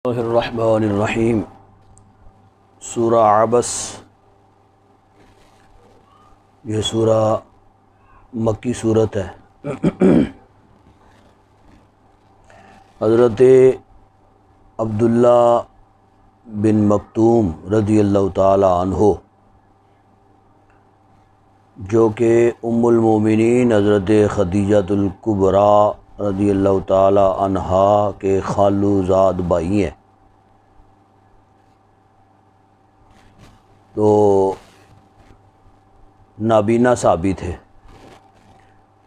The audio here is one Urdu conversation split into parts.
اللہ الرحمن الرحیم۔ سورہ عبس، یہ سورہ مکی صورت ہے۔ حضرت عبداللہ بن مکتوم رضی اللہ تعالی عنہ، جو کہ ام المومنین حضرت خدیجۃ الکبریٰ رضی اللہ تعالی عنہا کے خالو زاد بھائی ہیں، تو نابینا صحابی تھے،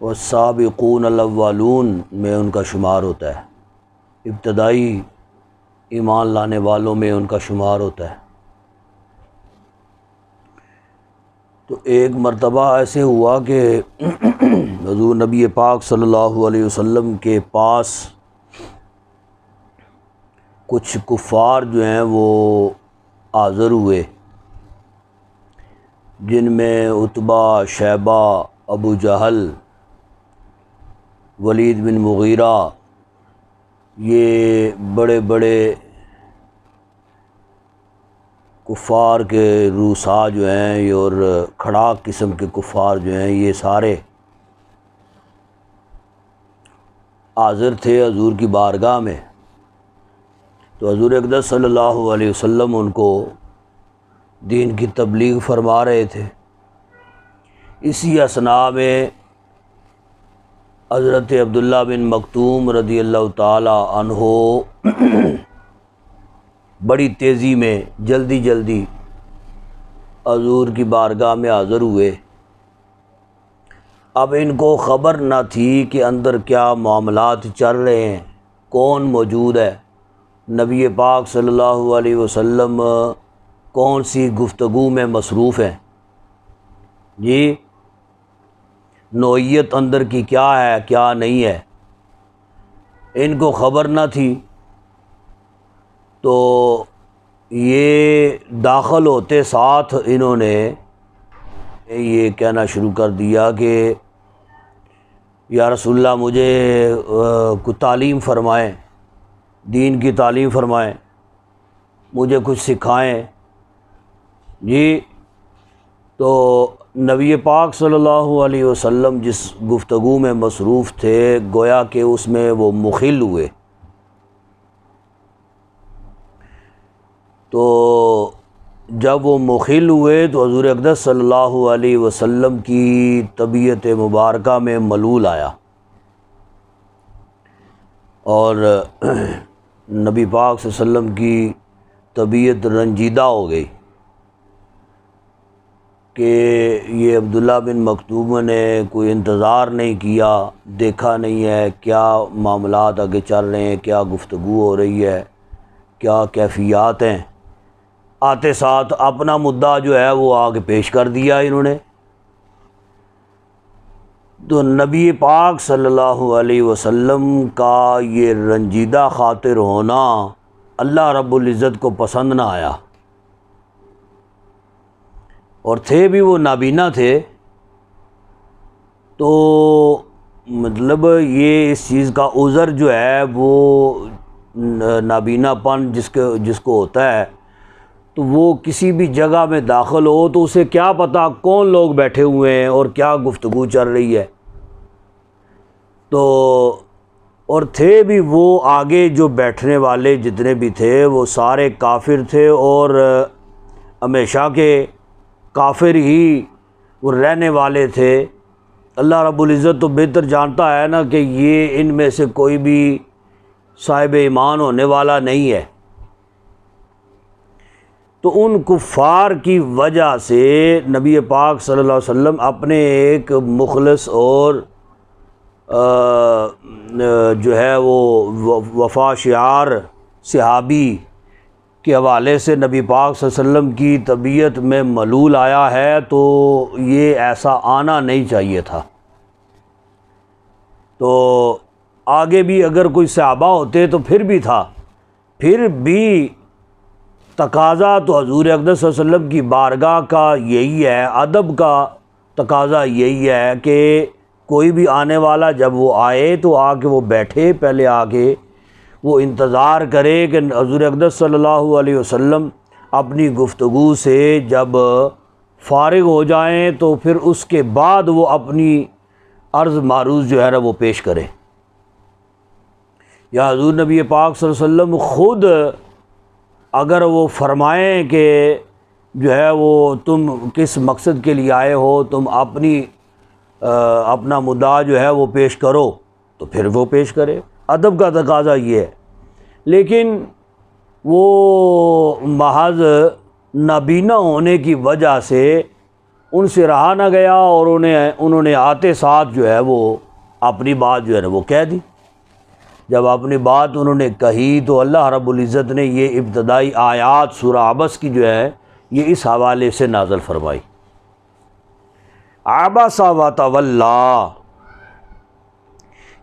اور سابقون الاولون میں ان کا شمار ہوتا ہے، ابتدائی ایمان لانے والوں میں ان کا شمار ہوتا ہے۔ تو ایک مرتبہ ایسے ہوا کہ حضور نبی پاک صلی اللہ علیہ وسلم کے پاس کچھ کفار جو ہیں وہ حاضر ہوئے، جن میں عتبہ، شیبہ، ابو جہل، ولید بن مغیرہ، یہ بڑے بڑے کفار کے روسا جو ہیں اور کھڑاک قسم کے کفار جو ہیں، یہ سارے حاضر تھے حضور کی بارگاہ میں۔ تو حضور اقدس صلی اللہ علیہ وسلم ان کو دین کی تبلیغ فرما رہے تھے۔ اسی اثناء میں حضرت عبداللہ بن مکتوم رضی اللہ تعالی عنہ بڑی تیزی میں جلدی حضور کی بارگاہ میں حاضر ہوئے۔ اب ان کو خبر نہ تھی کہ اندر کیا معاملات چل رہے ہیں، کون موجود ہے، نبی پاک صلی اللہ علیہ وسلم کون سی گفتگو میں مصروف ہیں، جی نوعیت اندر کی کیا ہے کیا نہیں ہے، ان کو خبر نہ تھی۔ تو یہ داخل ہوتے ساتھ انہوں نے یہ کہنا شروع کر دیا کہ یا رسول اللہ، مجھے کچھ تعلیم فرمائیں، دین کی تعلیم فرمائیں، مجھے کچھ سکھائیں۔ جی تو نبی پاک صلی اللہ علیہ وسلم جس گفتگو میں مصروف تھے، گویا کہ اس میں وہ مخل ہوئے۔ تو جب وہ مخل ہوئے تو حضور اقدس صلی اللہ علیہ وسلم کی طبیعت مبارکہ میں ملول آیا، اور نبی پاک صلی اللہ علیہ وسلم کی طبیعت رنجیدہ ہو گئی کہ یہ عبداللہ بن مکتوم نے کوئی انتظار نہیں کیا، دیکھا نہیں ہے کیا معاملات آگے چل رہے ہیں، کیا گفتگو ہو رہی ہے، کیا کیفیات ہیں۔ آتے ساتھ اپنا مدعا جو ہے وہ آگے پیش کر دیا انہوں نے۔ تو نبی پاک صلی اللہ علیہ وسلم کا یہ رنجیدہ خاطر ہونا اللہ رب العزت کو پسند نہ آیا، اور تھے بھی وہ نابینا تھے۔ تو مطلب یہ اس چیز کا عذر جو ہے وہ نابینا پن جس کو ہوتا ہے، تو وہ کسی بھی جگہ میں داخل ہو تو اسے کیا پتہ کون لوگ بیٹھے ہوئے ہیں اور کیا گفتگو چل رہی ہے۔ تو اور تھے بھی وہ آگے جو بیٹھنے والے جتنے بھی تھے وہ سارے کافر تھے، اور ہمیشہ کے کافر ہی وہ رہنے والے تھے۔ اللہ رب العزت تو بہتر جانتا ہے نا کہ یہ ان میں سے کوئی بھی صاحب ایمان ہونے والا نہیں ہے۔ تو ان کفار کی وجہ سے نبی پاک صلی اللہ علیہ وسلم اپنے ایک مخلص اور جو ہے وہ وفا شعار صحابی کے حوالے سے نبی پاک صلی اللہ علیہ وسلم کی طبیعت میں ملول آیا ہے، تو یہ ایسا آنا نہیں چاہیے تھا۔ تو آگے بھی اگر کوئی صحابہ ہوتے تو پھر بھی تھا، پھر بھی تقاضا تو حضور اقدس صلی اللہ علیہ وسلم کی بارگاہ کا یہی ہے، ادب کا تقاضا یہی ہے کہ کوئی بھی آنے والا جب وہ آئے تو آ کے وہ بیٹھے، پہلے آ کے وہ انتظار کرے کہ حضور اقدس صلی اللہ علیہ وسلم اپنی گفتگو سے جب فارغ ہو جائیں تو پھر اس کے بعد وہ اپنی عرض معروض جو ہے نا وہ پیش کرے، یا حضور نبی پاک صلی اللہ علیہ وسلم خود اگر وہ فرمائیں کہ جو ہے وہ تم کس مقصد کے لیے آئے ہو، تم اپنا مدعا جو ہے وہ پیش کرو، تو پھر وہ پیش کرے، ادب کا تقاضا یہ ہے۔ لیکن وہ محض نابینا ہونے کی وجہ سے ان سے رہا نہ گیا اور انہوں نے آتے ساتھ جو ہے وہ اپنی بات جو ہے نا وہ کہہ دی۔ جب اپنی بات انہوں نے کہی تو اللہ رب العزت نے یہ ابتدائی آیات سورہ عبس کی جو ہے یہ اس حوالے سے نازل فرمائی۔ عبس وتولی،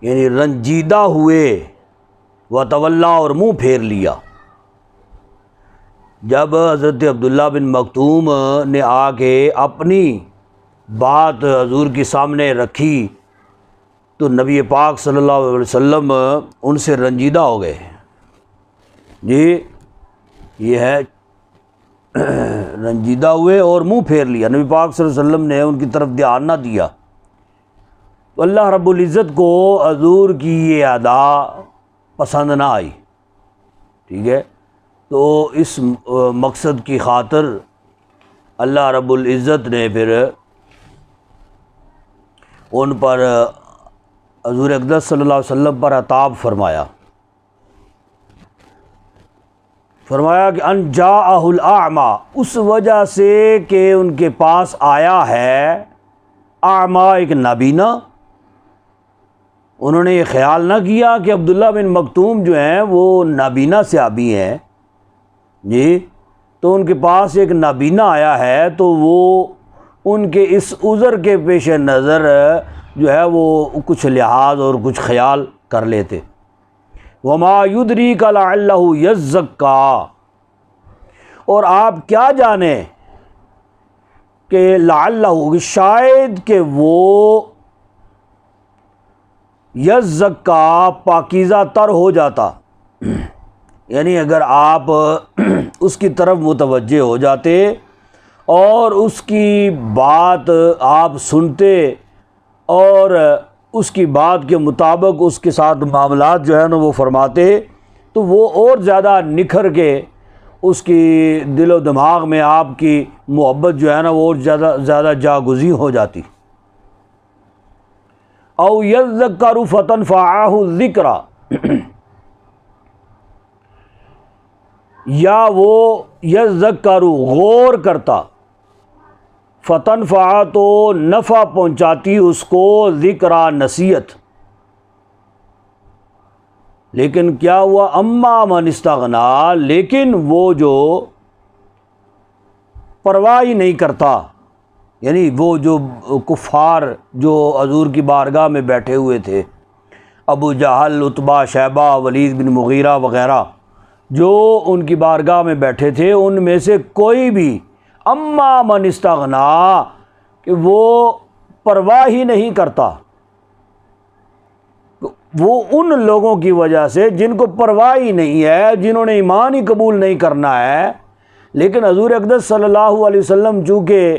یعنی رنجیدہ ہوئے، وتولی اور منہ پھیر لیا۔ جب حضرت عبداللہ بن مکتوم نے آ کے اپنی بات حضور کے سامنے رکھی تو نبی پاک صلی اللہ علیہ وسلم ان سے رنجیدہ ہو گئے، جی یہ ہے رنجیدہ ہوئے اور منہ پھیر لیا، نبی پاک صلی اللہ علیہ وسلم نے ان کی طرف دھیان نہ دیا۔ تو اللہ رب العزت کو حضور کی یہ ادا پسند نہ آئی، ٹھیک ہے، تو اس مقصد کی خاطر اللہ رب العزت نے پھر ان پر حضور اقدس صلی اللہ علیہ وسلم پر عتاب فرمایا کہ ان جاءہ الاعمی، اس وجہ سے کہ ان کے پاس آیا ہے اعمی، ایک نابینا۔ انہوں نے یہ خیال نہ کیا کہ عبداللہ بن مکتوم جو ہیں وہ نابینا صحابی ہیں، جی تو ان کے پاس ایک نابینا آیا ہے تو وہ ان کے اس عذر کے پیش نظر جو ہے وہ کچھ لحاظ اور کچھ خیال کر لیتے۔ وما یدریک لعلہ یزکا، اور آپ کیا جانیں کہ لعلہ شاید کہ وہ یزکا پاکیزہ تر ہو جاتا، یعنی اگر آپ اس کی طرف متوجہ ہو جاتے اور اس کی بات آپ سنتے اور اس کی بات کے مطابق اس کے ساتھ معاملات جو ہے نا وہ فرماتے تو وہ اور زیادہ نکھر کے اس کی دل و دماغ میں آپ کی محبت جو ہے نا وہ اور زیادہ جاگزی ہو جاتی۔ او یذکر فتنفعہ الذکر، یا وہ یذکر غور کرتا، فتنفع تو نفع پہنچاتی اس کو، ذکرہ نصیحت۔ لیکن کیا ہوا، اما من استغنا، لیکن وہ جو پرواہ ہی نہیں کرتا، یعنی وہ جو کفار جو حضور کی بارگاہ میں بیٹھے ہوئے تھے، ابو جہل، عتبہ، شیبہ، ولید بن مغیرہ وغیرہ جو ان کی بارگاہ میں بیٹھے تھے، ان میں سے کوئی بھی اما من استغنا کہ وہ پرواہ ہی نہیں کرتا، وہ ان لوگوں کی وجہ سے جن کو پرواہ ہی نہیں ہے، جنہوں نے ایمان ہی قبول نہیں کرنا ہے۔ لیکن حضور اقدس صلی اللہ علیہ وسلم چونکہ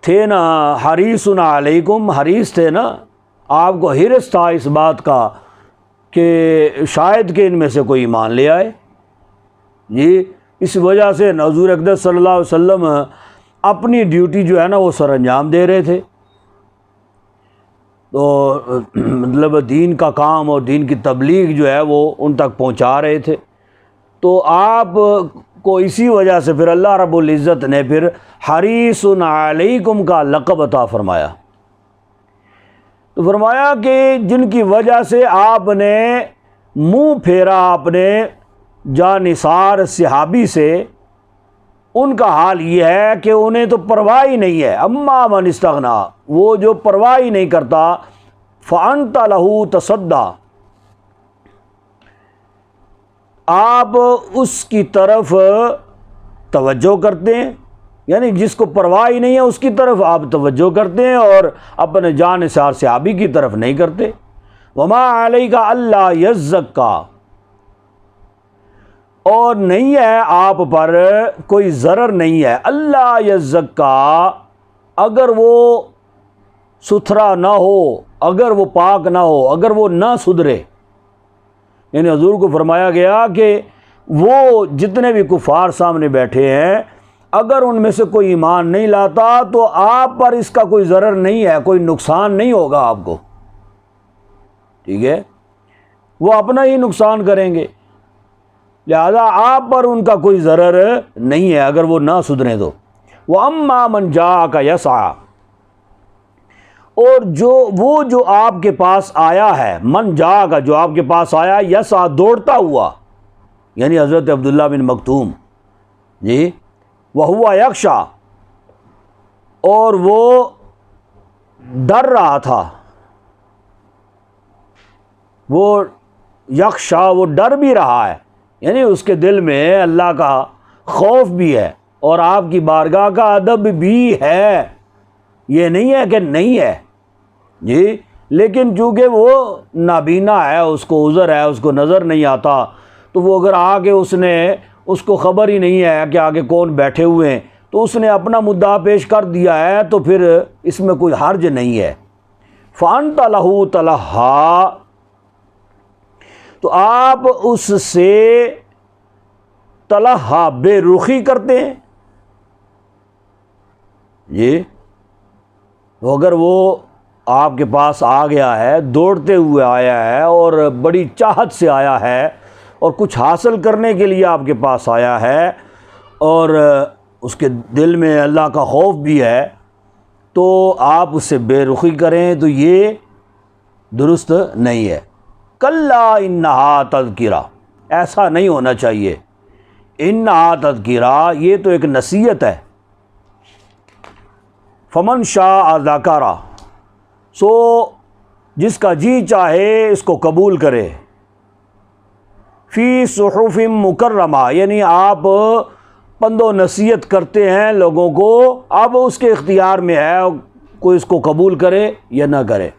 تھے نا حریص علیکم، حریص تھے نا، آپ کو حرص تھا اس بات کا کہ شاید کہ ان میں سے کوئی ایمان لے آئے، جی اس وجہ سے حضور اقدس صلی اللہ علیہ وسلم اپنی ڈیوٹی جو ہے نا وہ سر انجام دے رہے تھے، تو مطلب دین کا کام اور دین کی تبلیغ جو ہے وہ ان تک پہنچا رہے تھے۔ تو آپ کو اسی وجہ سے پھر اللہ رب العزت نے پھر حریص علیکم کا لقب عطا فرمایا، تو فرمایا کہ جن کی وجہ سے آپ نے منہ پھیرا اپنے جانثار صحابی سے، ان کا حال یہ ہے کہ انہیں تو پرواہ ہی نہیں ہے، اما من استغنا، وہ جو پرواہ ہی نہیں کرتا، فانت لہ تصدی، آپ اس کی طرف توجہ کرتے ہیں، یعنی جس کو پرواہ ہی نہیں ہے اس کی طرف آپ توجہ کرتے ہیں اور اپنے جانثار صحابی کی طرف نہیں کرتے۔ وما علیک الا یزکا، اور نہیں ہے آپ پر کوئی ضرر نہیں ہے، اللہ یزکا، اگر وہ ستھرا نہ ہو، اگر وہ پاک نہ ہو، اگر وہ نہ سدھرے۔ یعنی حضور کو فرمایا گیا کہ وہ جتنے بھی کفار سامنے بیٹھے ہیں، اگر ان میں سے کوئی ایمان نہیں لاتا تو آپ پر اس کا کوئی ضرر نہیں ہے، کوئی نقصان نہیں ہوگا آپ کو، ٹھیک ہے، وہ اپنا ہی نقصان کریں گے، لہذا آپ پر ان کا کوئی ضرر نہیں ہے اگر وہ نہ سدھریں تو۔ وَأَمَّا مَنْ جَاءَكَ يَسْعَىٰ، اور جو آپ کے پاس آیا ہے، من جا کا، جو آپ کے پاس آیا، یسعیٰ، دوڑتا ہوا، یعنی حضرت عبداللہ بن مکتوم، جی، وَهُوَ یخشیٰ، اور وہ ڈر رہا تھا، وہ یخشیٰ، وہ ڈر بھی رہا ہے، یعنی اس کے دل میں اللہ کا خوف بھی ہے اور آپ کی بارگاہ کا ادب بھی ہے، یہ نہیں ہے کہ نہیں ہے، جی، لیکن چونکہ وہ نابینا ہے، اس کو عذر ہے، اس کو نظر نہیں آتا، تو وہ اگر آگے اس کو خبر ہی نہیں ہے کہ آگے کون بیٹھے ہوئے ہیں، تو اس نے اپنا مدعا پیش کر دیا ہے، تو پھر اس میں کوئی حرج نہیں ہے۔ فَأَنْتَ لَهُ تَلَهَّىٰ، تو آپ اس سے تلہا، بے رخی کرتے ہیں، جی، اگر وہ آپ کے پاس آ گیا ہے، دوڑتے ہوئے آیا ہے اور بڑی چاہت سے آیا ہے اور کچھ حاصل کرنے کے لیے آپ کے پاس آیا ہے اور اس کے دل میں اللہ کا خوف بھی ہے، تو آپ اس سے بے رخی کریں تو یہ درست نہیں ہے۔ کلا انہا تذکرہ، ایسا نہیں ہونا چاہیے، انہا تذکرہ، یہ تو ایک نصیحت ہے۔ فمن شاء ذکرہ، سو جس کا جی چاہے اس کو قبول کرے، فی صحف مکرمہ، یعنی آپ پند و نصیحت کرتے ہیں لوگوں کو، اب اس کے اختیار میں ہے کوئی اس کو قبول کرے یا نہ کرے۔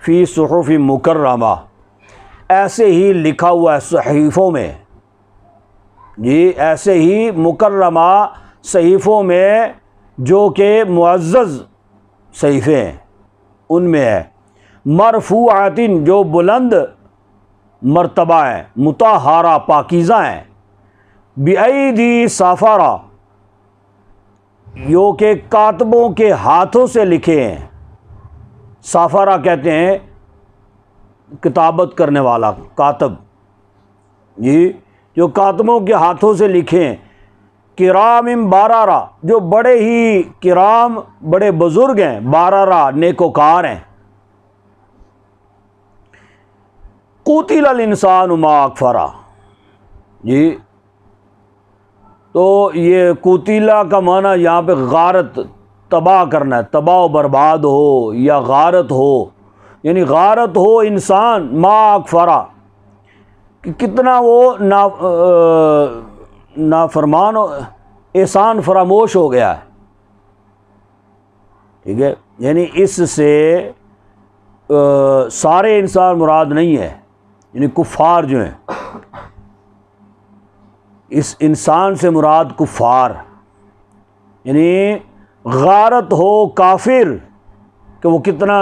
فی صحف مکرمہ، ایسے ہی لکھا ہوا ہے صحیفوں میں، جی، ایسے ہی مکرمہ صحیفوں میں، جو کہ معزز صحیفے ہیں ان میں ہے، مرفوعات، جو بلند مرتبہ ہیں، مطہرہ، پاکیزہ ہیں، بِأَيْدِي سَفَرَہ، جو کہ کاتبوں کے ہاتھوں سے لکھے ہیں۔ سافرہ کہتے ہیں کتابت کرنے والا، کاتب، جی، جو کاتبوں کے ہاتھوں سے لکھے ہیں، کرام بارارہ، جو بڑے ہی کرام، بڑے بزرگ ہیں، بارارہ، نیکوکار ہیں۔ قُتِلَ الْإِنسَانُ مَا أَكْفَرَہ، جی، تو یہ قُتِلَ کا معنی یہاں پہ غارت، تباہ کرنا ہے، تباہ و برباد ہو یا غارت ہو، یعنی غارت ہو انسان، ما اکفرا، کہ کتنا وہ نافرمان، احسان فراموش ہو گیا ہے، ٹھیک ہے، یعنی اس سے سارے انسان مراد نہیں ہے، یعنی کفار جو ہیں، اس انسان سے مراد کفار، یعنی غارت ہو کافر کہ وہ کتنا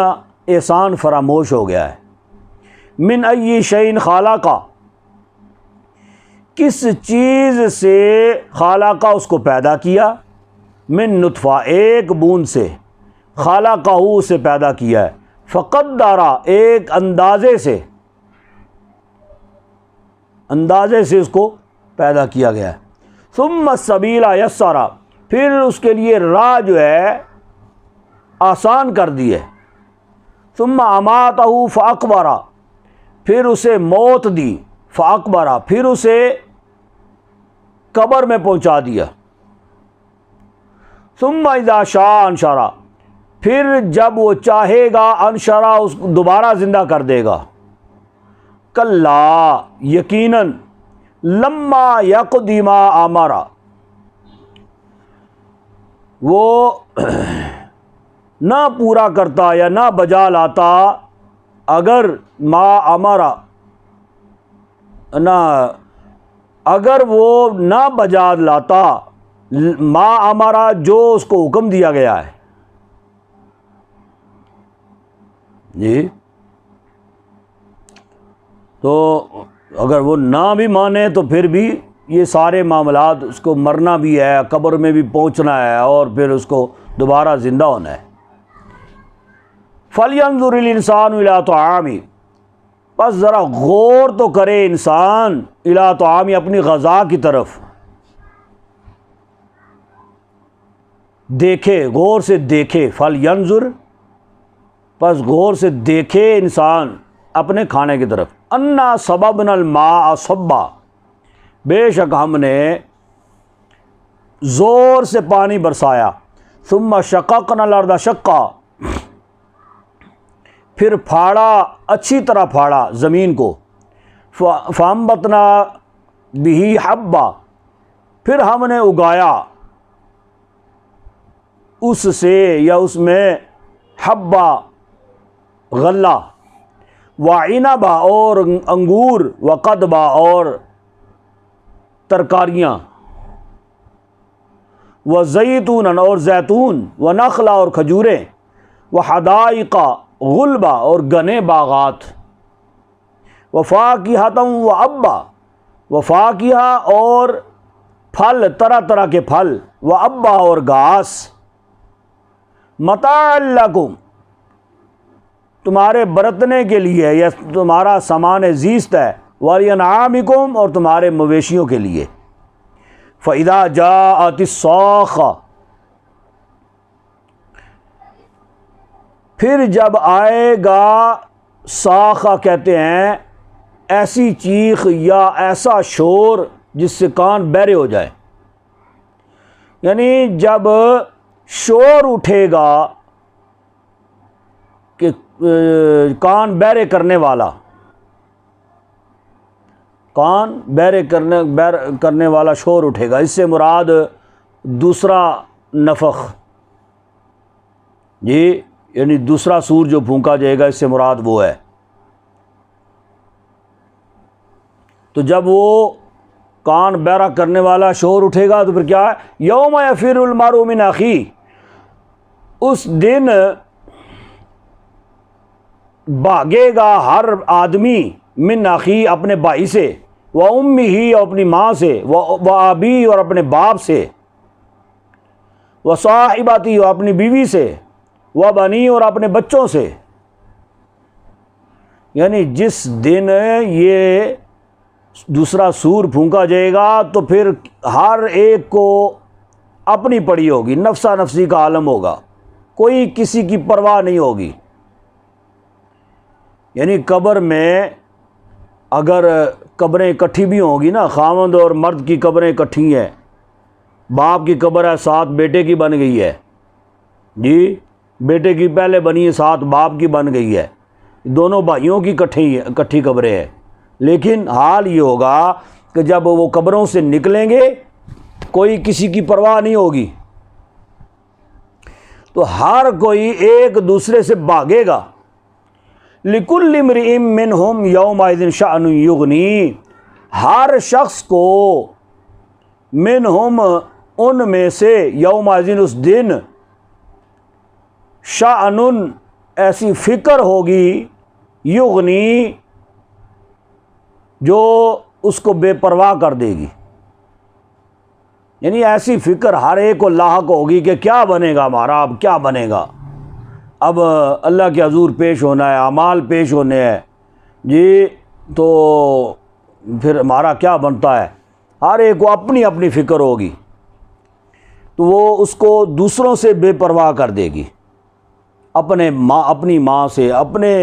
احسان فراموش ہو گیا ہے۔ من ای شیء خلقہ، کس چیز سے خلقہ، اس کو پیدا کیا، من نطفہ، ایک بوند سے، خلقہ، اسے پیدا کیا ہے، فقدرہ، ایک اندازے سے اس کو پیدا کیا گیا ہے، ثم السبیل یسرہ، پھر اس کے لیے راہ جو ہے آسان کر دی ہے، ثم اماتہ فاقبرہ، پھر اسے موت دی، فاقبرہ، پھر اسے قبر میں پہنچا دیا، ثم اذا شاء انشرہ، پھر جب وہ چاہے گا، انشرہ، اس کو دوبارہ زندہ کر دے گا، کلا، یقیناً، لما یقض ما امرہ، وہ نہ پورا کرتا یا نہ بجا لاتا اگر ما امرا نہ اگر وہ نہ بجا لاتا ما امرا جو اس کو حکم دیا گیا ہے. جی تو اگر وہ نہ بھی مانے تو پھر بھی یہ سارے معاملات، اس کو مرنا بھی ہے، قبر میں بھی پہنچنا ہے، اور پھر اس کو دوبارہ زندہ ہونا ہے. فَلْيَنظُرِ الْإِنسَانُ إِلَىٰ طَعَامِهِ، بس ذرا غور تو کرے انسان إِلَىٰ طَعَامِهِ، اپنی غذا کی طرف دیکھے، غور سے دیکھے. فَلْيَنظُرْ، بس غور سے دیکھے انسان اپنے کھانے کی طرف. اَنَّا صَبَبْنَا الْمَاءَ صَبًّا، بے شک ہم نے زور سے پانی برسایا. ثُمَّ شَقَقْنَا الْأَرْضَ شَقًّا، پھر پھاڑا، اچھی طرح پھاڑا زمین کو. فَأَنبَتْنَا بِهِ حَبًّا، پھر ہم نے اگایا اس سے یا اس میں حبّا غلہ، وعنبا اور انگور، وقدبا اور ترکاریاں، وزیتون اور زیتون، ونخلا اور کھجوریں، وحدائق غلبا اور گنے باغات، وفاکہۃ وابا، وفاکہہ اور پھل، طرح طرح کے پھل، وابا اور گھاس، متاعا لکم، تمہارے برتنے کے لیے یا تمہارا سامان زیست ہے، وَلِأَنْعَامِكُمْ اور تمہارے مویشیوں کے لیے. فَإِذَا جَاءَتِ الصَّاخَّةُ، پھر جب آئے گا، صاخہ کہتے ہیں ایسی چیخ یا ایسا شور جس سے کان بہرے ہو جائے، یعنی جب شور اٹھے گا کہ کان بہرے کرنے والا، کان بہرے کرنے والا شور اٹھے گا. اس سے مراد دوسرا نفخ، جی یعنی دوسرا سور جو پھونکا جائے گا، اس سے مراد وہ ہے. تو جب وہ کان بہرا کرنے والا شور اٹھے گا تو پھر کیا ہے؟ یوم یفر المرء من اخیہ، اس دن بھاگے گا ہر آدمی، من اخی اپنے بھائی سے، و امہ اور اپنی ماں سے، و ابی اور اپنے باپ سے، و صاحبتی اور اپنی بیوی سے، و بنی اور اپنے بچوں سے. یعنی جس دن یہ دوسرا سور پھونکا جائے گا تو پھر ہر ایک کو اپنی پڑی ہوگی، نفسا نفسی کا عالم ہوگا، کوئی کسی کی پرواہ نہیں ہوگی. یعنی قبر میں اگر قبریں اکٹھی بھی ہوں گی نا، خاوند اور مرد کی قبریں اکٹھی ہیں، باپ کی قبر ہے، ساتھ بیٹے کی بن گئی ہے، جی بیٹے کی پہلے بنی ہے، ساتھ باپ کی بن گئی ہے، دونوں بھائیوں کی اکٹھی قبریں ہیں. لیکن حال یہ ہوگا کہ جب وہ قبروں سے نکلیں گے کوئی کسی کی پرواہ نہیں ہوگی، تو ہر کوئی ایک دوسرے سے بھاگے گا. لِكُلِّ امْرِئٍ مِّنْهُمْ يَوْمَئِذٍ شَأْنٌ يُغْنِيهِ، ہر شخص کو منہم ان میں سے، یومئذ اس دن، شأنٌ ایسی فکر ہوگی، یغنی جو اس کو بے پرواہ کر دے گی. یعنی ایسی فکر ہر ایک کو لاحق ہوگی کہ کیا بنے گا ہمارا، اب کیا بنے گا، اب اللہ کے حضور پیش ہونا ہے، اعمال پیش ہونے ہیں، جی تو پھر ہمارا کیا بنتا ہے. ہر ایک کو اپنی اپنی فکر ہوگی، تو وہ اس کو دوسروں سے بے پرواہ کر دے گی، اپنی ماں سے، اپنے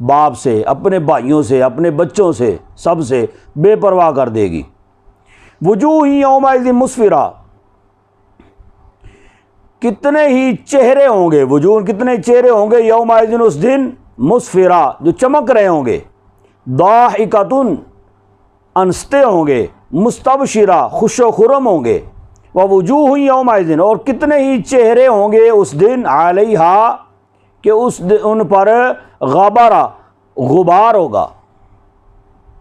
باپ سے، اپنے بھائیوں سے، اپنے بچوں سے، سب سے بے پرواہ کر دے گی. وجوہ یومئذ مسفرہ، کتنے ہی چہرے ہوں گے، وجوہ کتنے چہرے ہوں گے، یومئذ اس دن، مسفرہ جو چمک رہے ہوں گے، ضاحکۃ ہنستے ہوں گے، مستبشرہ خوش و خرم ہوں گے، ووجوہ یومئذ اور کتنے ہی چہرے ہوں گے اس دن، علیہا کہ ان پر غبارہ غبار ہوگا،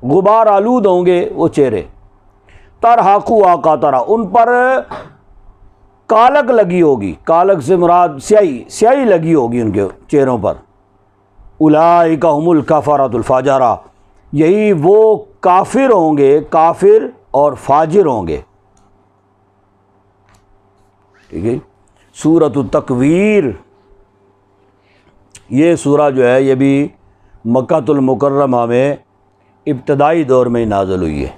غبار آلود ہوں گے وہ چہرے، ترہقوا قطرہ، ان پر کالک لگی ہوگی، کالک سے مراد سیاہی لگی ہوگی ان کے چہروں پر، اولئک هم الکفرۃ الفجرہ، یہی وہ کافر ہوں گے، کافر اور فاجر ہوں گے. ٹھیک ہے. سورۃ التکویر، یہ سورہ جو ہے یہ بھی مکہ المکرمہ میں ابتدائی دور میں نازل ہوئی ہے.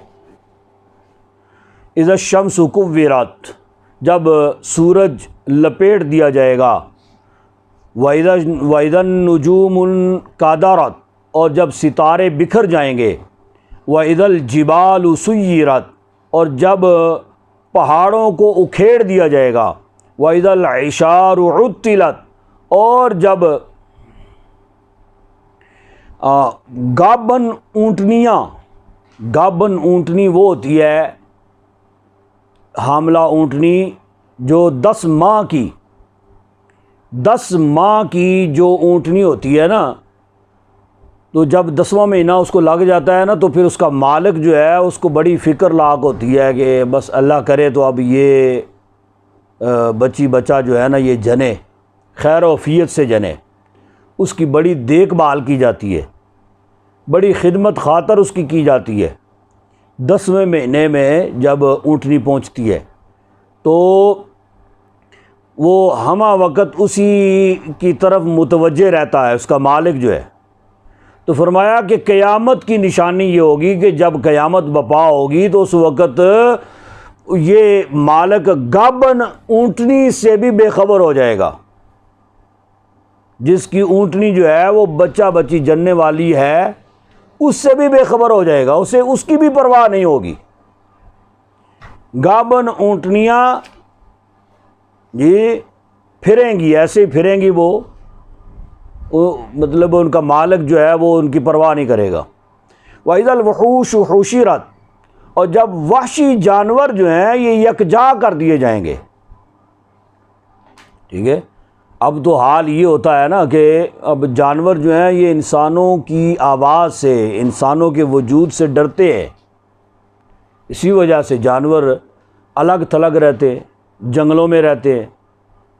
اذا الشمس کورت، جب سورج لپیٹ دیا جائے گا، وَإِذَا النُّجُومُ انْكَدَرَتْ، اور جب ستارے بکھر جائیں گے، وَإِذَا الْجِبَالُ سُيِّرَتْ، اور جب پہاڑوں کو اکھیڑ دیا جائے گا، وَإِذَا الْعِشَارُ عُطِّلَتْ، اور جب گابن اونٹنیاں، گابن اونٹنی وہ ہوتی ہے حاملہ اونٹنی جو 10 ماہ کی جو اونٹنی ہوتی ہے نا، تو جب 10واں مہینہ اس کو لگ جاتا ہے نا، تو پھر اس کا مالک جو ہے اس کو بڑی فکر لاحق ہوتی ہے کہ بس اللہ کرے تو اب یہ بچہ جو ہے نا یہ جنے، خیر و عافیت سے جنے. اس کی بڑی دیکھ بھال کی جاتی ہے، بڑی خدمت خاطر اس کی جاتی ہے. 10ویں مہینے میں جب اونٹنی پہنچتی ہے تو وہ ہمہ وقت اسی کی طرف متوجہ رہتا ہے اس کا مالک جو ہے. تو فرمایا کہ قیامت کی نشانی یہ ہوگی کہ جب قیامت بپا ہوگی تو اس وقت یہ مالک گابن اونٹنی سے بھی بے خبر ہو جائے گا. جس کی اونٹنی جو ہے وہ بچہ بچی جننے والی ہے اس سے بھی بے خبر ہو جائے گا، اسے اس کی بھی پرواہ نہیں ہوگی. گابن اونٹنیاں جی پھریں گی، ایسے ہی پھریں گی، وہ مطلب ان کا مالک جو ہے وہ ان کی پرواہ نہیں کرے گا. وَإِذَا الْوُحُوشُ حُشِرَتْ، اور جب وحشی جانور جو ہیں یہ یکجا کر دیے جائیں گے. ٹھیک ہے. اب تو حال یہ ہوتا ہے نا کہ اب جانور جو ہیں یہ انسانوں کی آواز سے، انسانوں کے وجود سے ڈرتے ہیں. اسی وجہ سے جانور الگ تھلگ رہتے ہیں، جنگلوں میں رہتے ہیں.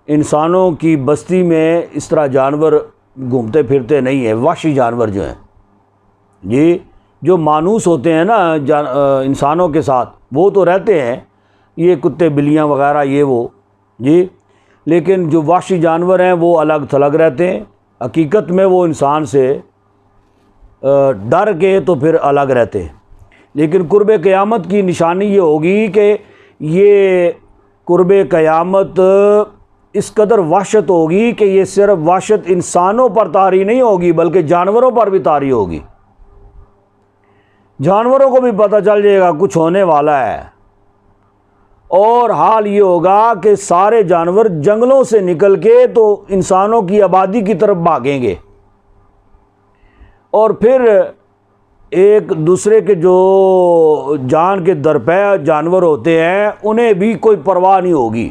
انسانوں کی بستی میں اس طرح جانور گھومتے پھرتے نہیں ہیں. وحشی جانور جو ہیں جی، جو مانوس ہوتے ہیں نا انسانوں کے ساتھ، وہ تو رہتے ہیں، یہ کتے بلیاں وغیرہ یہ وہ جی، لیکن جو وحشی جانور ہیں وہ الگ تھلگ رہتے ہیں. حقیقت میں وہ انسان سے ڈر کے تو پھر الگ رہتے ہیں. لیکن قرب قیامت کی نشانی یہ ہوگی کہ یہ قرب قیامت اس قدر وحشت ہوگی کہ یہ صرف وحشت انسانوں پر طاری نہیں ہوگی بلکہ جانوروں پر بھی طاری ہوگی. جانوروں کو بھی پتہ چل جائے گا کچھ ہونے والا ہے، اور حال یہ ہوگا کہ سارے جانور جنگلوں سے نکل کے تو انسانوں کی آبادی کی طرف بھاگیں گے، اور پھر ایک دوسرے کے جو جان کے درپے جانور ہوتے ہیں انہیں بھی کوئی پرواہ نہیں ہوگی.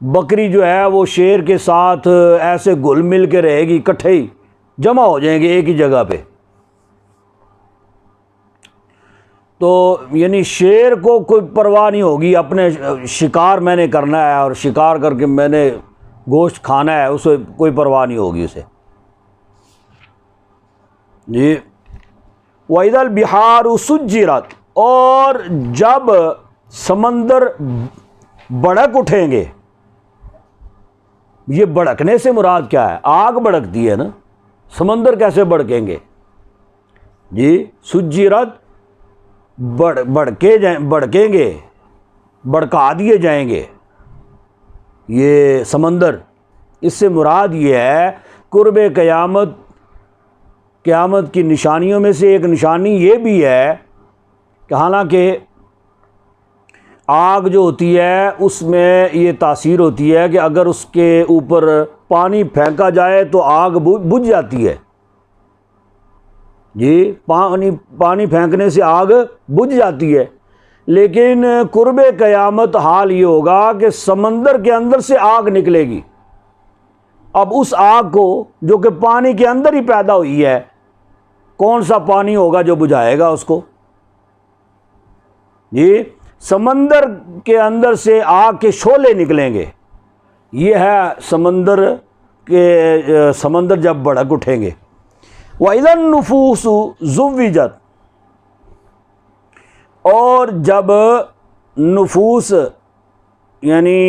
بکری جو ہے وہ شیر کے ساتھ ایسے گھل مل کے رہے گی، اکٹھے ہی جمع ہو جائیں گے ایک ہی جگہ پہ. تو یعنی شیر کو کوئی پرواہ نہیں ہوگی، اپنے شکار میں نے کرنا ہے اور شکار کر کے میں نے گوشت کھانا ہے، اسے کوئی پرواہ نہیں ہوگی اسے جی. وَإِذَا الْبِحَارُ سُجِّرَتْ، اور جب سمندر بھڑک اٹھیں گے. یہ بھڑکنے سے مراد کیا ہے؟ آگ بھڑکتی ہے نا، سمندر کیسے بھڑکیں گے جی؟ سجرت بھڑکیں گے، بھڑکا دیے جائیں گے یہ سمندر. اس سے مراد یہ ہے قرب قیامت، قیامت کی نشانیوں میں سے ایک نشانی یہ بھی ہے کہ حالانکہ آگ جو ہوتی ہے اس میں یہ تاثیر ہوتی ہے کہ اگر اس کے اوپر پانی پھینکا جائے تو آگ بجھ جاتی ہے جی، پانی پھینکنے سے آگ بجھ جاتی ہے. لیکن قرب قیامت حال یہ ہوگا کہ سمندر کے اندر سے آگ نکلے گی. اب اس آگ کو جو کہ پانی کے اندر ہی پیدا ہوئی ہے، کون سا پانی ہوگا جو بجھائے گا اس کو؟ یہ سمندر کے اندر سے آگ کے شعلے نکلیں گے، یہ ہے سمندر جب بھڑک اٹھیں گے۔ وَإِذَا النُّفُوسُ زُوِّجَتْ، اور جب نفوس یعنی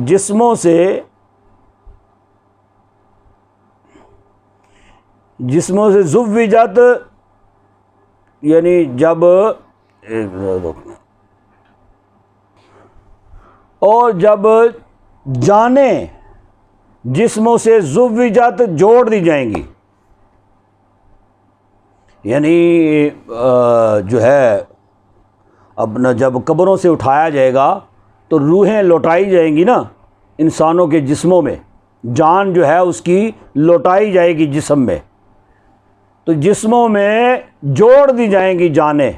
جسموں سے زوِّجَت یعنی جب اور جب جانیں جسموں سے زوِّجَت جوڑ دی جائیں گی، یعنی جو ہے اپنا جب قبروں سے اٹھایا جائے گا تو روحیں لوٹائی جائیں گی نا انسانوں کے جسموں میں، جان جو ہے اس کی لوٹائی جائے گی جسم میں، تو جسموں میں جوڑ دی جائیں گی جانیں۔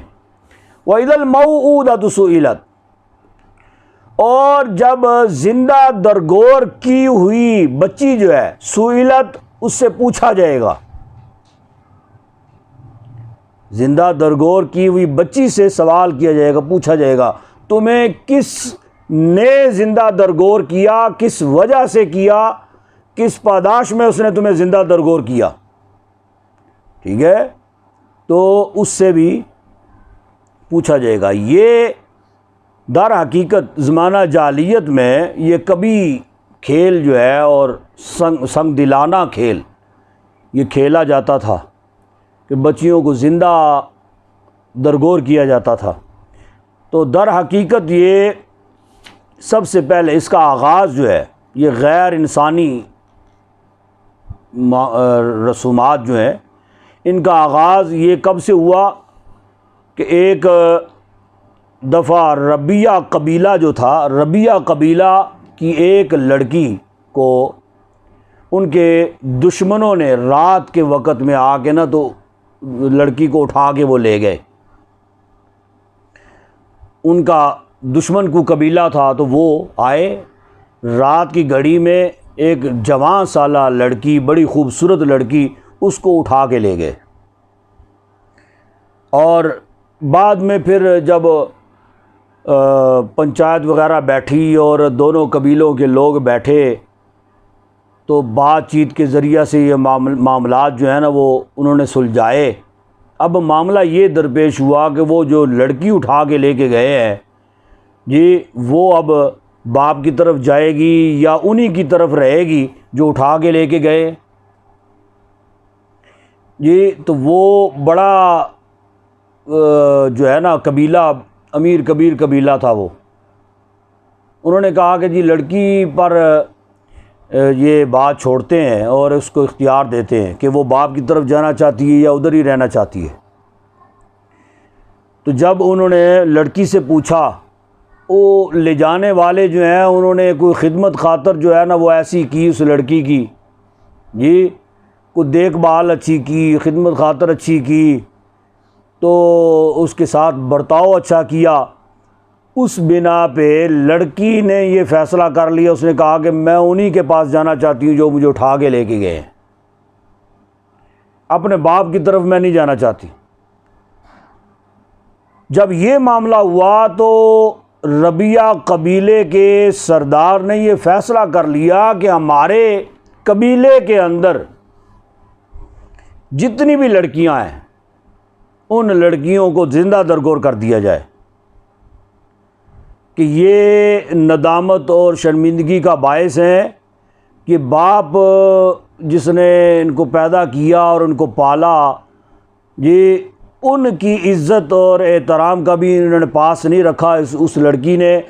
وَإِذَا الْمَوْءُودَةُ سُئِلَتْ، اور جب زندہ درگور کی ہوئی بچی جو ہے سئلت، اس سے پوچھا جائے گا، زندہ درگور کی ہوئی بچی سے سوال کیا جائے گا، پوچھا جائے گا تمہیں کس نے زندہ درگور کیا، کس وجہ سے کیا، کس پاداش میں اس نے تمہیں زندہ درگور کیا، ٹھیک ہے، تو اس سے بھی پوچھا جائے گا۔ یہ در حقیقت زمانہ جاہلیت میں یہ کبھی کھیل جو ہے اور سنگ دلانہ کھیل یہ کھیلا جاتا تھا کہ بچیوں کو زندہ درگور کیا جاتا تھا۔ تو در حقیقت یہ سب سے پہلے اس کا آغاز جو ہے یہ غیر انسانی رسومات جو ہیں ان کا آغاز یہ کب سے ہوا کہ ایک دفعہ ربیہ قبیلہ جو تھا، ربیہ قبیلہ کی ایک لڑکی کو ان کے دشمنوں نے رات کے وقت میں آ کے نا تو لڑکی کو اٹھا کے وہ لے گئے۔ ان کا دشمن کو قبیلہ تھا تو وہ آئے رات کی گھڑی میں، ایک جوان سالہ لڑکی، بڑی خوبصورت لڑکی، اس کو اٹھا کے لے گئے۔ اور بعد میں پھر جب پنچایت وغیرہ بیٹھی اور دونوں قبیلوں کے لوگ بیٹھے تو بات چیت کے ذریعہ سے یہ معاملات جو ہیں نا وہ انہوں نے سلجھائے۔ اب معاملہ یہ درپیش ہوا کہ وہ جو لڑکی اٹھا کے لے کے گئے ہیں جی وہ اب باپ کی طرف جائے گی یا انہی کی طرف رہے گی جو اٹھا کے لے کے گئے جی۔ تو وہ بڑا جو ہے نا قبیلہ امیر کبیر قبیلہ تھا، وہ انہوں نے کہا کہ جی لڑکی پر یہ بات چھوڑتے ہیں اور اس کو اختیار دیتے ہیں کہ وہ باپ کی طرف جانا چاہتی ہے یا ادھر ہی رہنا چاہتی ہے۔ تو جب انہوں نے لڑکی سے پوچھا، وہ لے جانے والے جو ہیں انہوں نے کوئی خدمت خاطر جو ہے نا وہ ایسی کی اس لڑکی کی جی، کوئی دیکھ بھال اچھی کی، خدمت خاطر اچھی کی، تو اس کے ساتھ برتاؤ اچھا کیا۔ اس بنا پہ لڑکی نے یہ فیصلہ کر لیا، اس نے کہا کہ میں انہی کے پاس جانا چاہتی ہوں جو مجھے اٹھا کے لے کے گئے ہیں، اپنے باپ کی طرف میں نہیں جانا چاہتی۔ جب یہ معاملہ ہوا تو ربیہ قبیلے کے سردار نے یہ فیصلہ کر لیا کہ ہمارے قبیلے کے اندر جتنی بھی لڑکیاں ہیں ان لڑکیوں کو زندہ درگور کر دیا جائے، کہ یہ ندامت اور شرمندگی کا باعث ہیں کہ باپ جس نے ان کو پیدا کیا اور ان کو پالا یہ ان کی عزت اور احترام کا بھی انہوں نے پاس نہیں رکھا اس لڑکی نے۔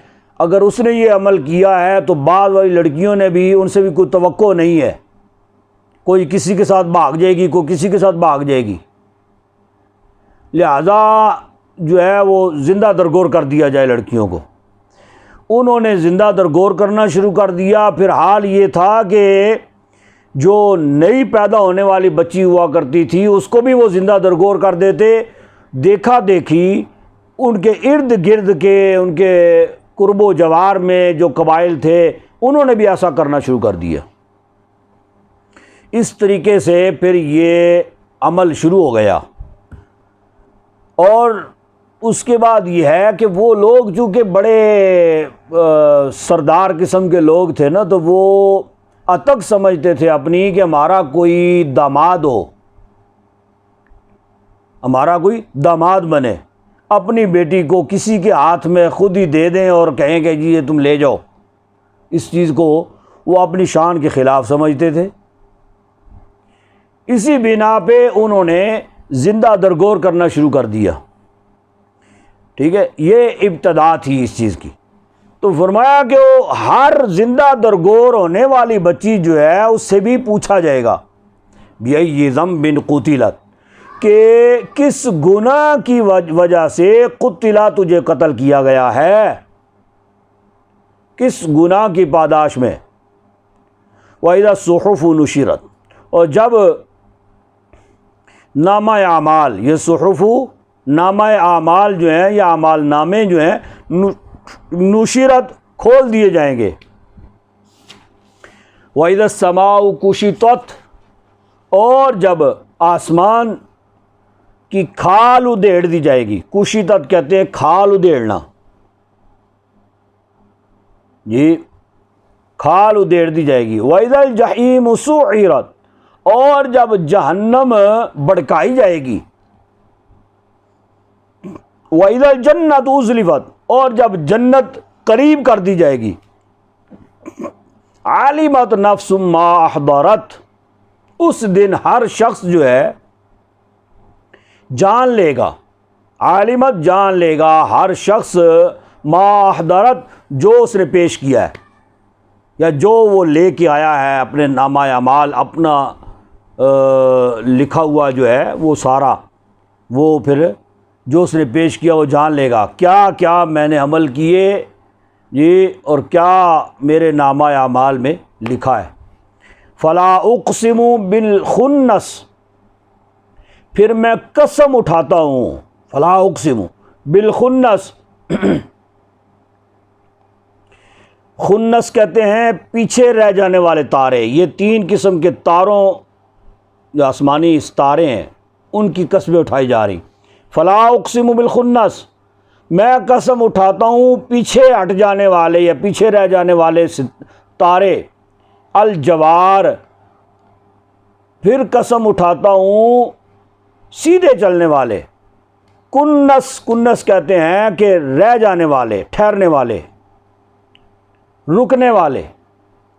اگر اس نے یہ عمل کیا ہے تو بعد والی لڑکیوں نے بھی ان سے بھی کوئی توقع نہیں ہے، کوئی کسی کے ساتھ بھاگ جائے گی، کوئی کسی کے ساتھ بھاگ جائے گی، لہذا جو ہے وہ زندہ درگور کر دیا جائے لڑکیوں کو۔ انہوں نے زندہ درگور کرنا شروع کر دیا۔ پھر حال یہ تھا کہ جو نئی پیدا ہونے والی بچی ہوا کرتی تھی اس کو بھی وہ زندہ درگور کر دیتے۔ دیکھا دیکھی ان کے ارد گرد کے ان کے قرب و جوار میں جو قبائل تھے انہوں نے بھی ایسا کرنا شروع کر دیا۔ اس طریقے سے پھر یہ عمل شروع ہو گیا اور اس کے بعد یہ ہے کہ وہ لوگ چونکہ بڑے سردار قسم کے لوگ تھے نا، تو وہ اتک سمجھتے تھے اپنی کہ ہمارا کوئی داماد ہو، ہمارا کوئی داماد بنے، اپنی بیٹی کو کسی کے ہاتھ میں خود ہی دے دیں اور کہیں کہ جی یہ تم لے جاؤ۔ اس چیز کو وہ اپنی شان کے خلاف سمجھتے تھے۔ اسی بنا پہ انہوں نے زندہ درگور کرنا شروع کر دیا، ٹھیک ہے، یہ ابتدا تھی اس چیز کی۔ تو فرمایا کہ وہ ہر زندہ درگور ہونے والی بچی جو ہے اس سے بھی پوچھا جائے گا بِأَيِّ ذَنبٍ قُتِلَتْ، کہ کس گناہ کی وجہ سے قتلا تجھے قتل کیا گیا ہے، کس گناہ کی پاداش میں۔ وَإِذَا الصُّحُفُ نُشِرَتْ، اور جب نامہ اعمال، یہ صحف نامہ اعمال جو ہیں یا اعمال نامے جو ہیں نشرت کھول دیے جائیں گے۔ وَإِذَا السَّمَاءُ كُشِطَتْ، اور جب آسمان کی کھال ادھیڑ دی جائے گی۔ کشطت کہتے ہیں کھال ادھیڑنا، جی کھال ادھیڑ دی جائے گی۔ وَإِذَا الْجَحِيمُ سُعِّرَتْ، اور جب جہنم بڑکائی جائے گی۔ وَإِذَا الْجَنَّةُ أُزْلِفَتْ، اور جب جنت قریب کر دی جائے گی۔ عَلِمَتْ نَفْسٌ مَّا أَحْضَرَتْ، اس دن ہر شخص جو ہے جان لے گا، عالمت جان لے گا ہر شخص ما احضرت، جو اس نے پیش کیا ہے یا جو وہ لے کے آیا ہے اپنے نامہ اعمال، اپنا لکھا ہوا جو ہے وہ سارا، وہ پھر جو اس نے پیش کیا وہ جان لے گا کیا کیا میں نے عمل کیے جی، اور کیا میرے نامہ اعمال میں لکھا ہے۔ فلا اقسم بالخنس، پھر میں قسم اٹھاتا ہوں، فلا اقسم بالخنس، خنس کہتے ہیں پیچھے رہ جانے والے تارے۔ یہ تین قسم کے تاروں جو آسمانی ستارے ہیں ان کی قسمیں اٹھائی جا رہی۔ فلا اقسم بالخنس، میں قسم اٹھاتا ہوں پیچھے ہٹ جانے والے یا پیچھے رہ جانے والے تارے۔ الجوار، پھر قسم اٹھاتا ہوں سیدھے چلنے والے۔ کنس، کنس کہتے ہیں کہ رہ جانے والے، ٹھہرنے والے، رکنے والے،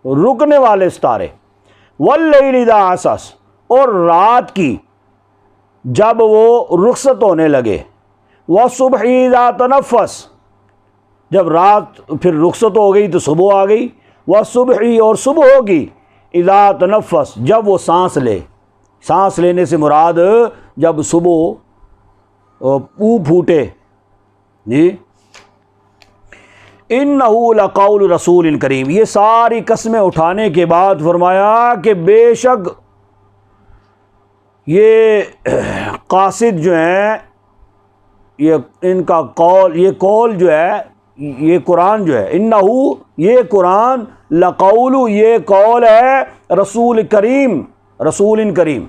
رکنے والے ستارے۔ واللیل اذا عسعس، اور رات کی جب وہ رخصت ہونے لگے۔ والصبح اذا تنفس، جب رات پھر رخصت ہو گئی تو صبح آ گئی۔ والصبح، اور صبح ہوگی، اذا تنفس، جب وہ سانس لے۔ سانس لینے سے مراد جب صبح پو پھوٹے جی۔ انہ لقول رسول کریم، یہ ساری قسمیں اٹھانے کے بعد فرمایا کہ بے شک یہ قاصد جو ہیں، یہ ان کا قول، یہ قول جو ہے، یہ قرآن جو ہے، انہ، یہ قرآن، لقول، یہ قول ہے رسول کریم، رسول کریم،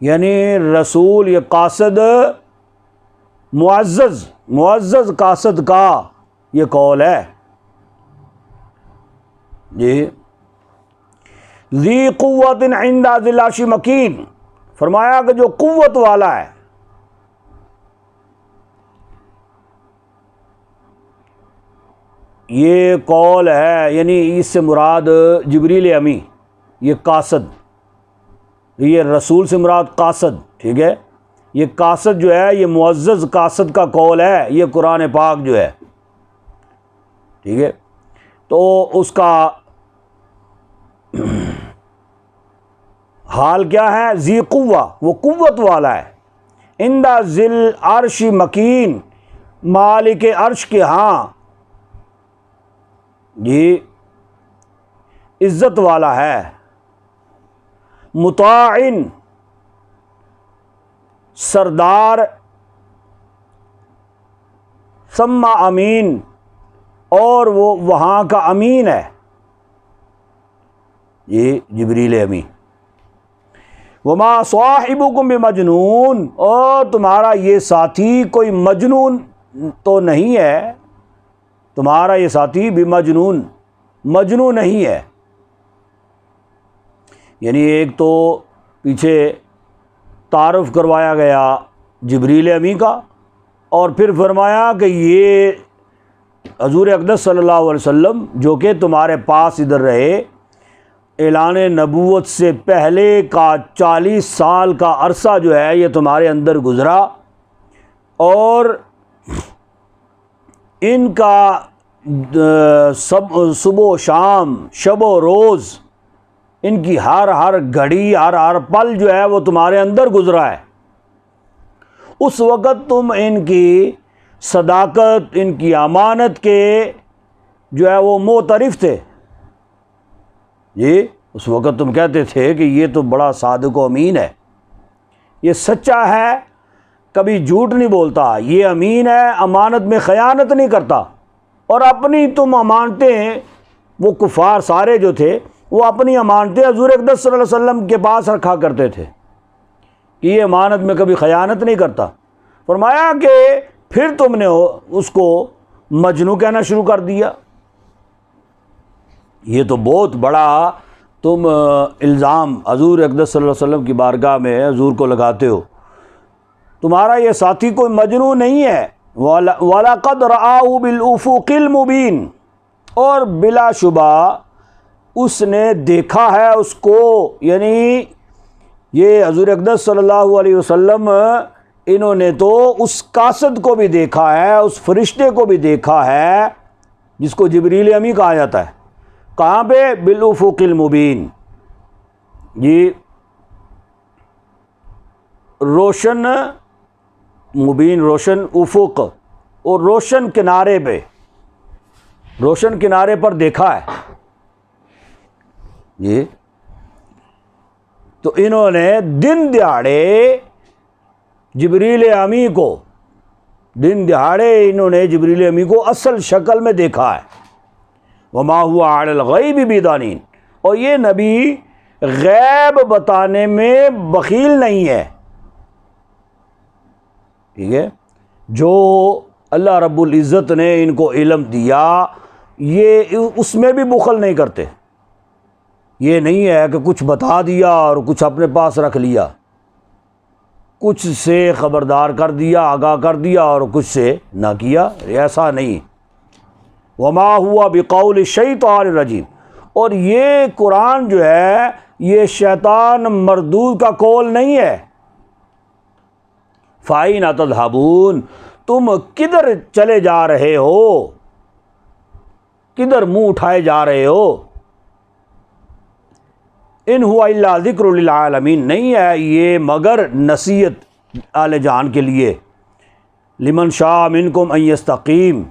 یعنی رسول، یہ قاصد معزز، معزز قاصد کا یہ قول ہے جی۔ ذی قوت عند ذی العرش مکین، فرمایا کہ جو قوت والا ہے، یہ قول ہے، یعنی اس سے مراد جبریل امی، یہ قاصد، یہ رسول سے مراد قاصد، ٹھیک ہے، یہ قاصد جو ہے یہ معزز قاصد کا قول ہے، یہ قرآن پاک جو ہے، ٹھیک ہے۔ تو اس کا حال کیا ہے؟ ذی قوہ، وہ قوت والا ہے، عند ذی العرش مکین، مالک عرش کے ہاں جی عزت والا ہے، مطاعن، سردار، ثم امین، اور وہ وہاں کا امین ہے، یہ جبریل امی۔ وما صاحبکم بمجنون، اور تمہارا یہ ساتھی کوئی مجنون تو نہیں ہے، تمہارا یہ ساتھی بمجنون، مجنون نہیں ہے۔ یعنی ایک تو پیچھے تعارف کروایا گیا جبریل امی کا، اور پھر فرمایا کہ یہ حضور اقدس صلی اللہ علیہ وسلم جو کہ تمہارے پاس ادھر رہے، اعلان نبوت سے پہلے کا 40 سال کا عرصہ جو ہے یہ تمہارے اندر گزرا، اور ان کا صبح و شام، شب و روز، ان کی ہر گھڑی، ہر پل جو ہے وہ تمہارے اندر گزرا ہے۔ اس وقت تم ان کی صداقت، ان کی امانت کے جو ہے وہ معترف تھے، جی اس وقت تم کہتے تھے کہ یہ تو بڑا صادق و امین ہے، یہ سچا ہے، کبھی جھوٹ نہیں بولتا، یہ امین ہے، امانت میں خیانت نہیں کرتا۔ اور اپنی تم امانتیں، وہ کفار سارے جو تھے وہ اپنی امانتیں حضور اقدس صلی اللہ علیہ وسلم کے پاس رکھا کرتے تھے کہ یہ امانت میں کبھی خیانت نہیں کرتا۔ فرمایا کہ پھر تم نے اس کو مجنون کہنا شروع کر دیا، یہ تو بہت بڑا تم الزام حضور اقدس صلی اللہ علیہ وسلم کی بارگاہ میں حضور کو لگاتے ہو، تمہارا یہ ساتھی کوئی مجنون نہیں ہے۔ وَلَقَدْ رَآهُ بِالْأُفُقِ الْمُبِينِ، اور بلا شبہ اس نے دیکھا ہے اس کو، یعنی یہ حضور اقدس صلی اللہ علیہ وسلم انہوں نے تو اس قاصد کو بھی دیکھا ہے، اس فرشتے کو بھی دیکھا ہے جس کو جبریل امی کہا جاتا ہے۔ کہاں پہ؟ بالافق المبین، جی روشن، مبین روشن، افق اور روشن کنارے پہ، روشن کنارے پر دیکھا ہے جی۔ تو انہوں نے دن دہاڑے جبریل امی کو، دن دہاڑے انہوں نے جبریل امی کو اصل شکل میں دیکھا ہے۔ وما هو علی الغیب بضنین، اور یہ نبی غیب بتانے میں بخیل نہیں ہے، ٹھیک ہے، جو اللہ رب العزت نے ان کو علم دیا یہ اس میں بھی بخل نہیں کرتے۔ یہ نہیں ہے کہ کچھ بتا دیا اور کچھ اپنے پاس رکھ لیا، کچھ سے خبردار کر دیا، آگاہ کر دیا اور کچھ سے نہ کیا، ایسا نہیں۔ وما ہوا بقول الشیطان الرجیم، اور یہ قرآن جو ہے یہ شیطان مردود کا قول نہیں ہے۔ فَأَيْنَ تَذْهَبُونَ، تم کدھر چلے جا رہے ہو، کدھر منہ اٹھائے جا رہے ہو؟ ان ہوا الا ذکر للعالمین، نہیں ہے یہ مگر نصیحت اہل جہان کے لیے۔ لمن شاء منکم ان یستقیم،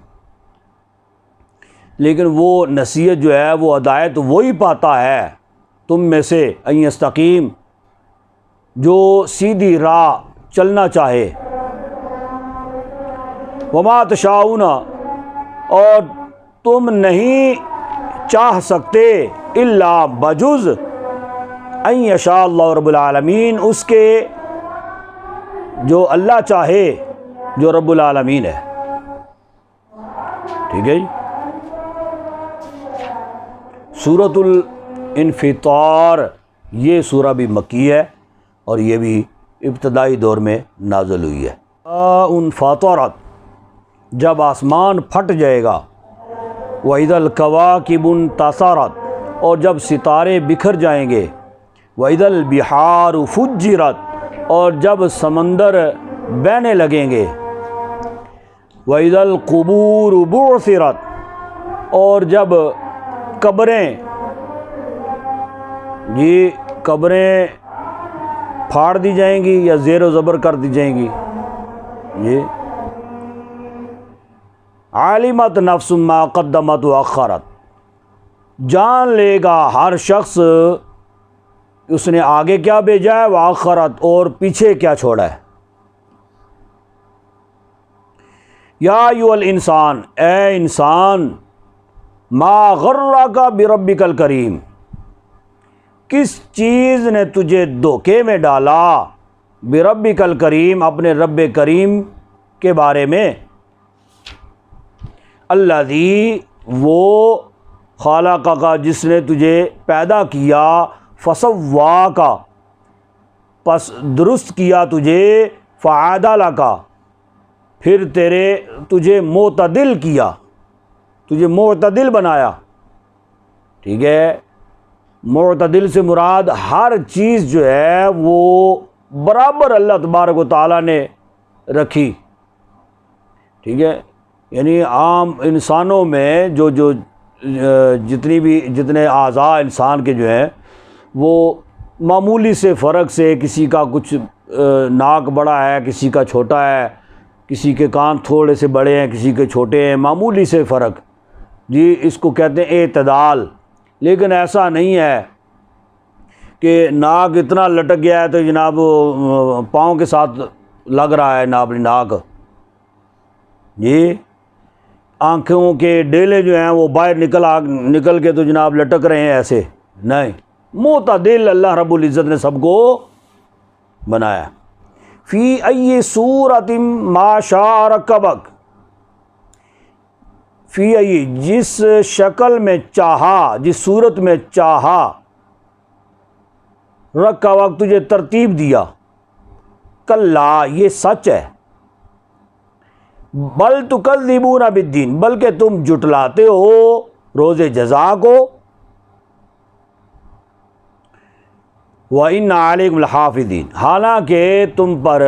لیکن وہ نصیحت جو ہے وہ ہدایت وہی پاتا ہے تم میں سے، ان یستقیم، جو سیدھی راہ چلنا چاہے۔ وما تشاؤون، اور تم نہیں چاہ سکتے، الا بجز ان یشاء اللہ رب العالمین، اس کے جو اللہ چاہے، جو رب العالمین ہے، ٹھیک ہے جی۔ سورۃ الانفطار، یہ سورہ بھی مکی ہے اور یہ بھی ابتدائی دور میں نازل ہوئی ہے۔ انفطرت، جب آسمان پھٹ جائے گا، وَإِذَا الْكَوَاكِبُ انتَثَرَتْ، اور جب ستارے بکھر جائیں گے، وَإِذَا الْبِحَارُ فُجِّرَتْ، اور جب سمندر بہنے لگیں گے، وَإِذَا الْقُبُورُ بُعْثِرَتْ، اور جب قبریں، یہ قبریں پھاڑ دی جائیں گی یا زیر و زبر کر دی جائیں گی، یہ عالمت نفس ما قدمت واخرت، جان لے گا ہر شخص اس نے آگے کیا بھیجا ہے، واخرت، اور پیچھے کیا چھوڑا ہے۔ یا ایھا الانسان، اے انسان، ما غرک بربک الکریم، کس چیز نے تجھے دھوکے میں ڈالا، بربک الکریم، اپنے رب کریم کے بارے میں، الذی، وہ، خالقک، جس نے تجھے پیدا کیا، فسواک، پس درست کیا تجھے، فعدلک، پھر تجھے معتدل کیا، تجھے معتدل بنایا. ٹھیک ہے، معتدل سے مراد ہر چیز جو ہے وہ برابر اللہ تبارک و تعالیٰ نے رکھی. ٹھیک ہے، یعنی عام انسانوں میں جو جتنے اعضاء انسان کے جو ہیں وہ معمولی سے فرق سے، کسی کا کچھ ناک بڑا ہے، کسی کا چھوٹا ہے، کسی کے کان تھوڑے سے بڑے ہیں، کسی کے چھوٹے ہیں، معمولی سے فرق، جی اس کو کہتے ہیں اعتدال. لیکن ایسا نہیں ہے کہ ناک اتنا لٹک گیا ہے تو جناب پاؤں کے ساتھ لگ رہا ہے اپنی ناک. جی آنکھوں کے ڈیلے جو ہیں وہ باہر نکل کے تو جناب لٹک رہے ہیں، ایسے نہیں، معتدل اللہ رب العزت نے سب کو بنایا. فی ای صورت ما شاء رکبک، فی ای، جس شکل میں چاہا، جس صورت میں چاہا، رکبک، تجھے ترتیب دیا. کلا، یہ سچ ہے، بل تکذبون بالدین، بلکہ تم جھٹلاتے ہو روز جزا کو. وَإِنَّ عَلَيْكُمْ لَحَافِظِينَ، حالانکہ تم پر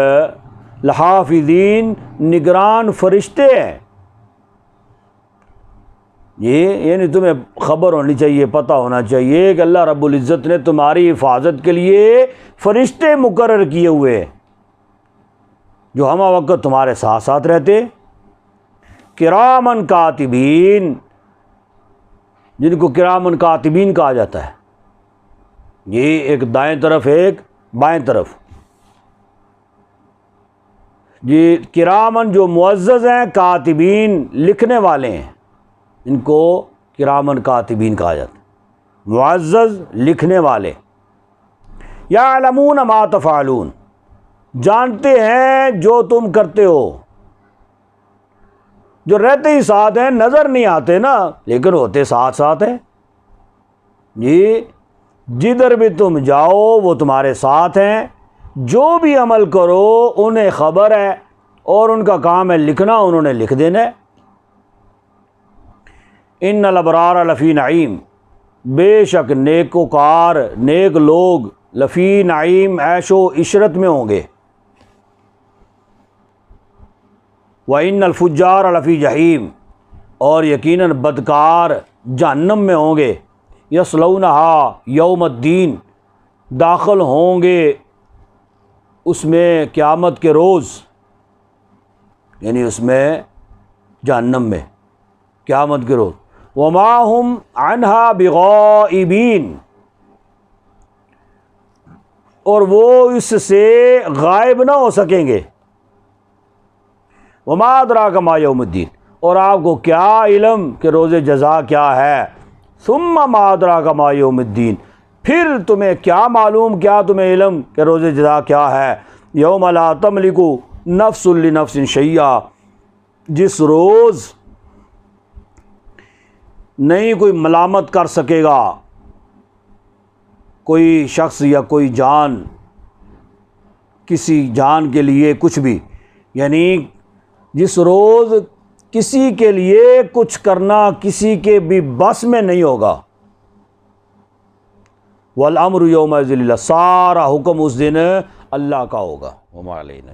لحافظین، نگران فرشتے ہیں. یہ یعنی تمہیں خبر ہونی چاہیے، پتہ ہونا چاہیے کہ اللہ رب العزت نے تمہاری حفاظت کے لیے فرشتے مقرر کیے ہوئے ہیں جو ہمہ وقت تمہارے ساتھ ساتھ رہتے. کرامن کاتبین، جن کو کرامن کاتبین کہا جاتا ہے. یہ ایک دائیں طرف، ایک بائیں طرف. یہ کرامن جو معزز ہیں، کاتبین لکھنے والے ہیں، ان کو کرامن کاتبین کہا جاتا ہے، معزز لکھنے والے. یعلمون ما تفعلون، جانتے ہیں جو تم کرتے ہو. جو رہتے ہی ساتھ ہیں، نظر نہیں آتے نا، لیکن ہوتے ساتھ ساتھ ہیں. جی جدھر بھی تم جاؤ وہ تمہارے ساتھ ہیں، جو بھی عمل کرو انہیں خبر ہے، اور ان کا کام ہے لکھنا، انہوں نے لکھ دینا ہے. ان الابرار لفی نعیم، بے شک نیکوکار، نیک لوگ، لفی نعیم، عیش و عشرت میں ہوں گے. وَإِنَّ الْفُجَّارَ لَفِي جَحِيمٍ، اور یقیناً بدکار جہنم میں ہوں گے. یصلونہا یوم الدین، داخل ہوں گے اس میں قیامت کے روز، یعنی اس میں جہنم میں قیامت کے روز. وَمَا هُمْ عَنْهَا بِغَائِبِينَ، اور وہ اس سے غائب نہ ہو سکیں گے. وَمَا أَدْرَاكَ مَا يَوْمُ الدِّينِ، اور آپ کو کیا علم کہ روز جزا کیا ہے. ثُمَّ مَا أَدْرَاكَ مَا يَوْمُ الدِّينِ، پھر تمہیں کیا معلوم، کیا تمہیں علم کہ روز جزا کیا ہے. یوم لا تملک نفس لنفس شیئا، جس روز نہیں کوئی ملامت کر سکے گا کوئی شخص یا کوئی جان کسی جان کے لیے کچھ بھی، یعنی جس روز کسی کے لیے کچھ کرنا کسی کے بھی بس میں نہیں ہوگا. والامر یومئذ للہ، سارا حکم اس دن اللہ کا ہوگا. وما علینا